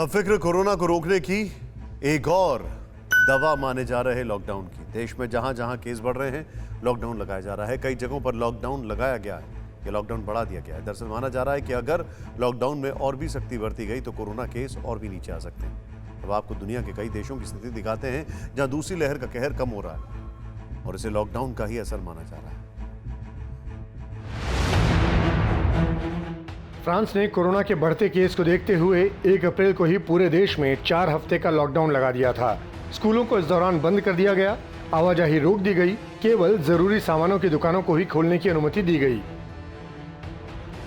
अब फिक्र कोरोना को रोकने की एक और दवा माने जा रहे लॉकडाउन की। देश में जहां जहां केस बढ़ रहे हैं, लॉकडाउन लगाया जा रहा है। कई जगहों पर लॉकडाउन लगाया गया है या लॉकडाउन बढ़ा दिया गया है। दरअसल माना जा रहा है कि अगर लॉकडाउन में और भी सख्ती बरती गई तो कोरोना केस और भी नीचे आ सकते हैं। अब आपको दुनिया के कई देशों की स्थिति दिखाते हैं जहां दूसरी लहर का कहर कम हो रहा है और इसे लॉकडाउन का ही असर माना जा रहा है। फ्रांस ने कोरोना के बढ़ते केस को देखते हुए 1 अप्रैल को ही पूरे देश में 4 हफ्ते का लॉकडाउन लगा दिया था। स्कूलों को इस दौरान बंद कर दिया गया, आवाजाही रोक दी गई, केवल जरूरी सामानों की दुकानों को ही खोलने की अनुमति दी गई।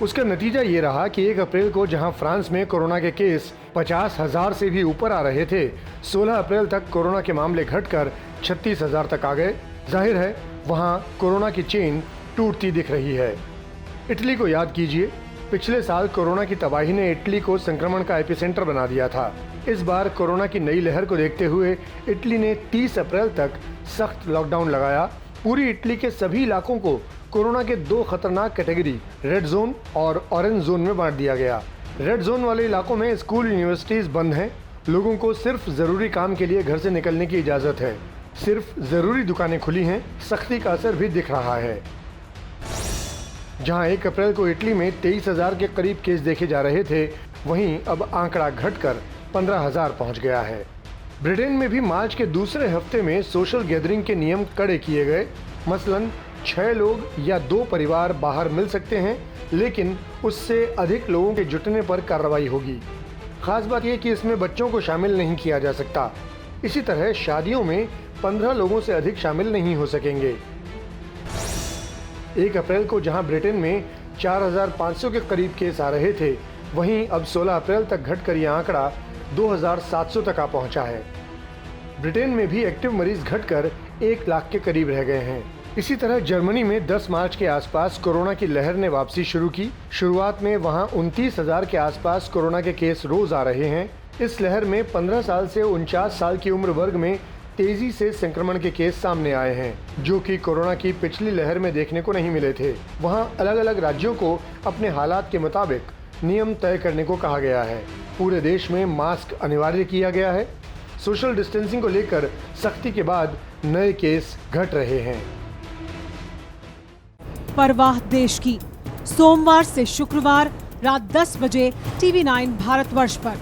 उसका नतीजा ये रहा कि 1 अप्रैल को जहां फ्रांस में कोरोना के केस 50,000 से भी ऊपर आ रहे थे, 16 अप्रैल तक कोरोना के मामले घटकर 36,000 तक आ गए। जाहिर है वहां कोरोना की चेन टूटती दिख रही है। इटली को याद कीजिए, पिछले साल कोरोना की तबाही ने इटली को संक्रमण का एपिसेंटर बना दिया था। इस बार कोरोना की नई लहर को देखते हुए इटली ने 30 अप्रैल तक सख्त लॉकडाउन लगाया। पूरी इटली के सभी इलाकों को कोरोना के 2 खतरनाक कैटेगरी, रेड जोन और ऑरेंज जोन में बांट दिया गया। रेड जोन वाले इलाकों में स्कूल, यूनिवर्सिटीज बंद हैं। लोगों को सिर्फ जरूरी काम के लिए घर से निकलने की इजाजत है। सिर्फ जरूरी दुकानें खुली हैं। सख्ती का असर भी दिख रहा है। जहां 1 अप्रैल को इटली में 23,000 के करीब केस देखे जा रहे थे, वहीं अब आंकड़ा घटकर 15,000 पहुंच गया है। ब्रिटेन में भी मार्च के दूसरे हफ्ते में सोशल गैदरिंग के नियम कड़े किए गए। मसलन 6 लोग या 2 परिवार बाहर मिल सकते हैं, लेकिन उससे अधिक लोगों के जुटने पर कार्रवाई होगी। खास बात यह कि इसमें बच्चों को शामिल नहीं किया जा सकता। इसी तरह शादियों में 15 लोगों से अधिक शामिल नहीं हो सकेंगे। 1 अप्रैल को जहां ब्रिटेन में 4,500 के करीब केस आ रहे थे, वहीं अब 16 अप्रैल तक घटकर यह आंकड़ा 2,700 तक आ पहुंचा है। ब्रिटेन में भी एक्टिव मरीज घटकर 1 लाख के करीब रह गए हैं। इसी तरह जर्मनी में 10 मार्च के आसपास कोरोना की लहर ने वापसी शुरू की। शुरुआत में वहां 29,000 के आसपास कोरोना के केस रोज आ रहे हैं। इस लहर में 15 साल से 49 साल की उम्र वर्ग में तेजी से संक्रमण के केस सामने आए हैं, जो कि कोरोना की पिछली लहर में देखने को नहीं मिले थे। वहां अलग अलग राज्यों को अपने हालात के मुताबिक नियम तय करने को कहा गया है। पूरे देश में मास्क अनिवार्य किया गया है। सोशल डिस्टेंसिंग को लेकर सख्ती के बाद नए केस घट रहे हैं। परवाह देश की, सोमवार से शुक्रवार रात 10 बजे TV9 भारतवर्ष पर।